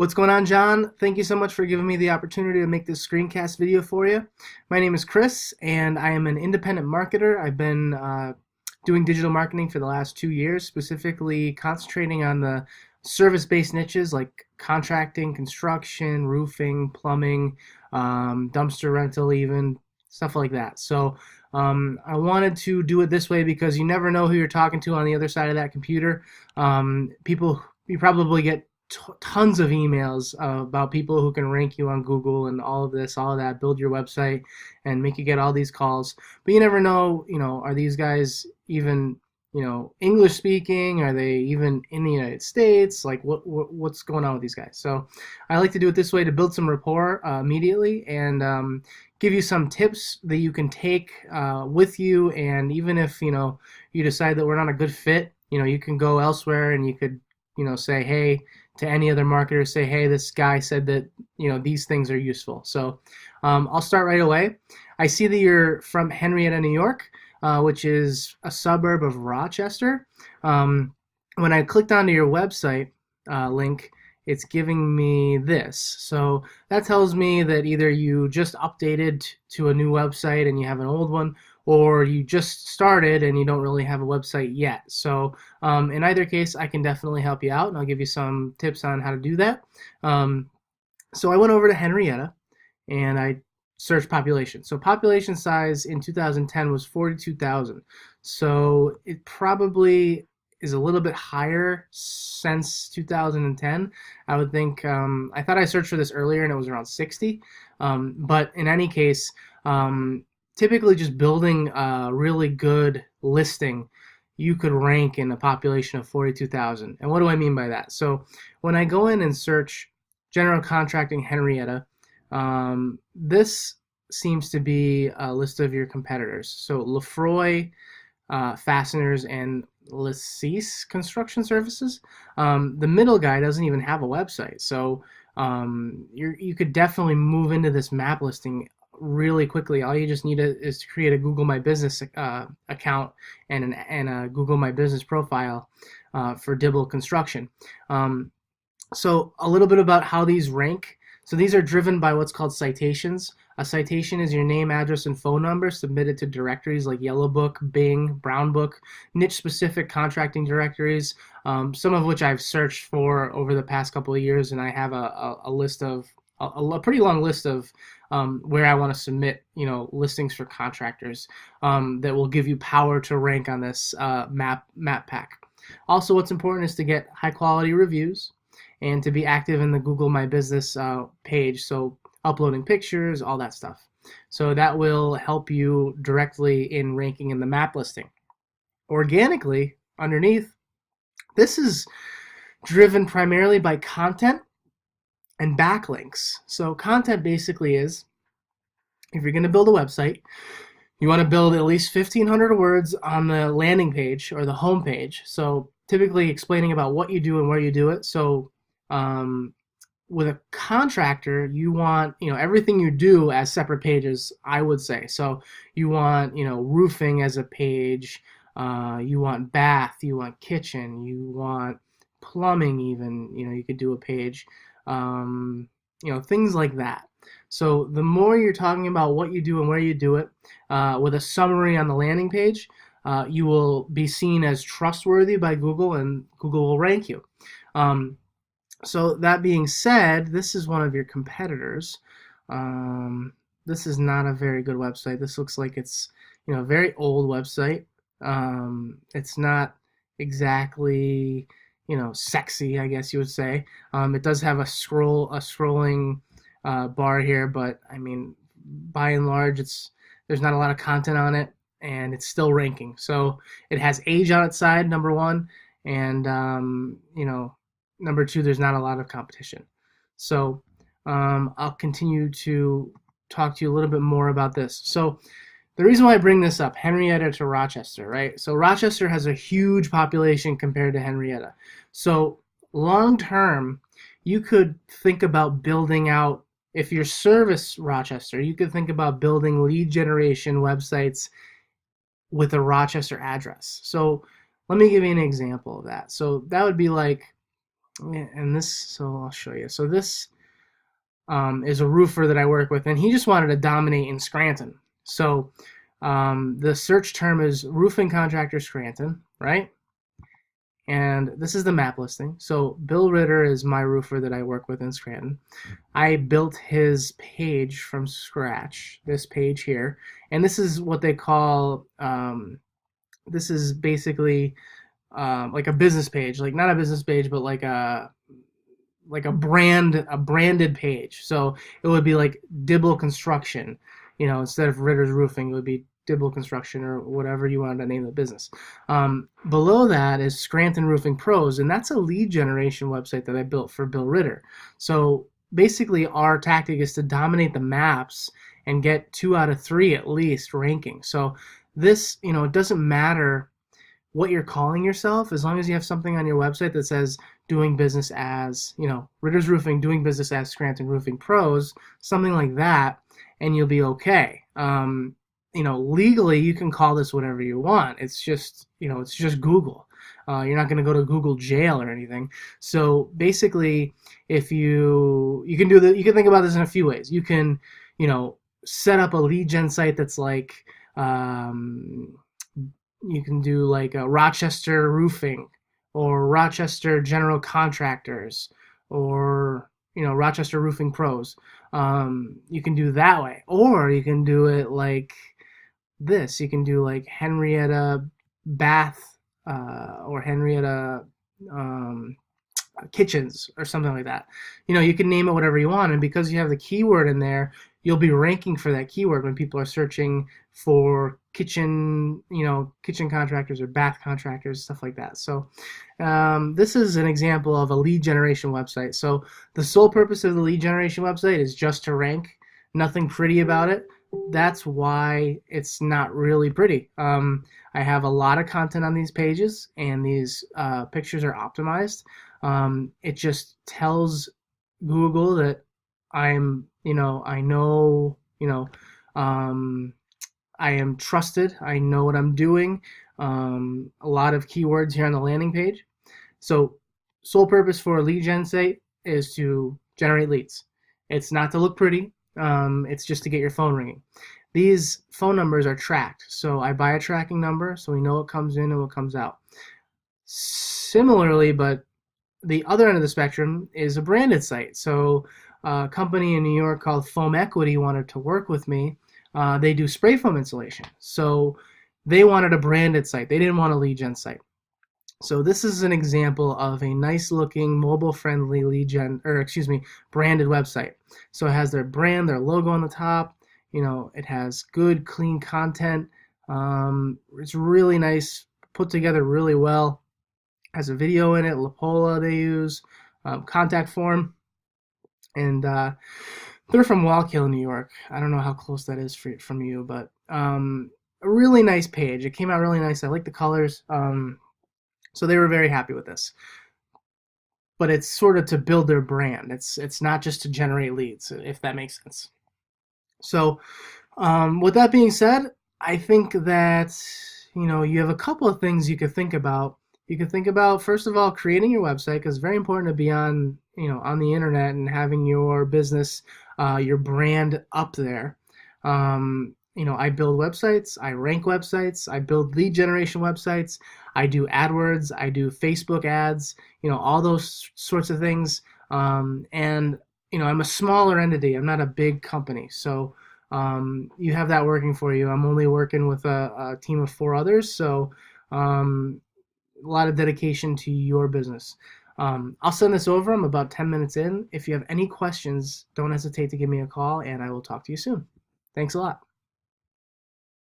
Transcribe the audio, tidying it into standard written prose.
What's going on, John? Thank you so much for giving me the opportunity to make this screencast video for you. My name is Chris, and I am an independent marketer. I've been doing digital marketing for the last 2 years, specifically concentrating on the service-based niches like contracting, construction, roofing, plumbing, dumpster rental, even stuff like that. So I wanted to do it this way because you never know who you're talking to on the other side of that computer. People, you probably get tons of emails about people who can rank you on Google and all of this, all of that, build your website and make you get all these calls. But you never know, are these guys even, English speaking? Are they even in the United States? Like what's going on with these guys? So I like to do it this way to build some rapport immediately and give you some tips that you can take with you. And even if, you decide that we're not a good fit, you can go elsewhere and you could, say, hey, to any other marketer, say, hey, this guy said that, these things are useful. So I'll start right away. I see that you're from Henrietta, New York, which is a suburb of Rochester. When I clicked onto your website link, it's giving me this. So that tells me that either you just updated to a new website and you have an old one, or you just started and you don't really have a website yet. So in either case, I can definitely help you out, and I'll give you some tips on how to do that. So I went over to Henrietta and I searched population. So population size in 2010 was 42,000. So it probably is a little bit higher since 2010. I would think, I thought I searched for this earlier and it was around 60. But in any case, typically just building a really good listing, you could rank in a population of 42,000. And what do I mean by that? So when I go in and search general contracting Henrietta, this seems to be a list of your competitors. So Lefroy Fasteners and Lessees Construction Services. The middle guy doesn't even have a website. So you could definitely move into this map listing really quickly. All you just need is to create a Google My Business account and a Google My Business profile for Dibble Construction. So a little bit about how these rank. So these are driven by what's called citations. A citation is your name, address, and phone number submitted to directories like Yellow Book, Bing, Brown Book, niche-specific contracting directories, some of which I've searched for over the past couple of years, and I have a list of a pretty long list of where I want to submit, listings for contractors that will give you power to rank on this map pack. Also, what's important is to get high-quality reviews and to be active in the Google My Business page, so uploading pictures, all that stuff. So that will help you directly in ranking in the map listing. Organically, underneath, this is driven primarily by content and backlinks. So content basically is, if you're going to build a website, you want to build at least 1,500 words on the landing page or the home page. So typically explaining about what you do and where you do it. So with a contractor, you want, everything you do as separate pages, I would say. So you want, roofing as a page, you want bath, you want kitchen, you want plumbing even, you could do a page, things like that. So the more you're talking about what you do and where you do it, with a summary on the landing page, you will be seen as trustworthy by Google and Google will rank you. So that being said, this is one of your competitors. This is not a very good website. This looks like it's, a very old website. It's not exactly, sexy, I guess you would say. It does have a scrolling bar here, but I mean, by and large, there's not a lot of content on it, and it's still ranking. So it has age on its side, number one, and number two, there's not a lot of competition. So I'll continue to talk to you a little bit more about this. So the reason why I bring this up, Henrietta to Rochester, right? So Rochester has a huge population compared to Henrietta. So long term, you could think about building out, if you service Rochester, you could think about building lead generation websites with a Rochester address. So let me give you an example of that. So that would be like, and this, so I'll show you. So this is a roofer that I work with, and he just wanted to dominate in Scranton. So the search term is roofing contractor Scranton, right? And this is the map listing. So Bill Ritter is my roofer that I work with in Scranton. I built his page from scratch, this page here. And this is what they call, this is basically like a business page, like not a business page, but like a branded page. So it would be like Dibble Construction, instead of Ritter's Roofing, it would be Dibble Construction or whatever you wanted to name the business. Below that is Scranton Roofing Pros, and that's a lead generation website that I built for Bill Ritter. So basically our tactic is to dominate the maps and get 2 out of 3 at least ranking. So this, it doesn't matter what you're calling yourself, as long as you have something on your website that says doing business as, Ritter's Roofing, doing business as Scranton Roofing Pros, something like that, and you'll be okay. Legally you can call this whatever you want. It's just, it's just Google. You're not going to go to Google jail or anything. So basically, if you can you can think about this in a few ways. You can, set up a lead gen site that's like, you can do like a Rochester Roofing or Rochester General Contractors or Rochester Roofing Pros. You can do that way, or you can do it like this. You can do like Henrietta Bath or Henrietta Kitchens or something like that. You can name it whatever you want, and because you have the keyword in there, you'll be ranking for that keyword when people are searching for kitchen contractors or bath contractors, stuff like that. So this is an example of a lead generation website. So the sole purpose of the lead generation website is just to rank, nothing pretty about it. That's why it's not really pretty. I have a lot of content on these pages, and these pictures are optimized. It just tells Google that I'm, I know, I am trusted. I know what I'm doing. A lot of keywords here on the landing page. So sole purpose for a lead gen site is to generate leads. It's not to look pretty. It's just to get your phone ringing. These phone numbers are tracked. So I buy a tracking number so we know what comes in and what comes out. Similarly, but the other end of the spectrum is a branded site. So a company in New York called Foam Equity wanted to work with me. They do spray foam insulation. So they wanted a branded site. They didn't want a lead gen site. So this is an example of a nice looking mobile friendly branded website. So it has their brand, their logo on the top. It has good, clean content. It's really nice, put together really well. Has a video in it, Lapola they use, contact form, and they're from Wallkill, New York. I don't know how close that is from you, but a really nice page. It came out really nice. I like the colors. So they were very happy with this. But it's sort of to build their brand. It's not just to generate leads, if that makes sense. So with that being said, I think that you have a couple of things you could think about. You could think about, first of all, creating your website, because it's very important to be on the internet and having your business, your brand up there. I build websites, I rank websites, I build lead generation websites, I do AdWords, I do Facebook ads, all those sorts of things. And I'm a smaller entity. I'm not a big company. So you have that working for you. I'm only working with a team of 4 others. So a lot of dedication to your business. I'll send this over. I'm about 10 minutes in. If you have any questions, don't hesitate to give me a call, and I will talk to you soon. Thanks a lot.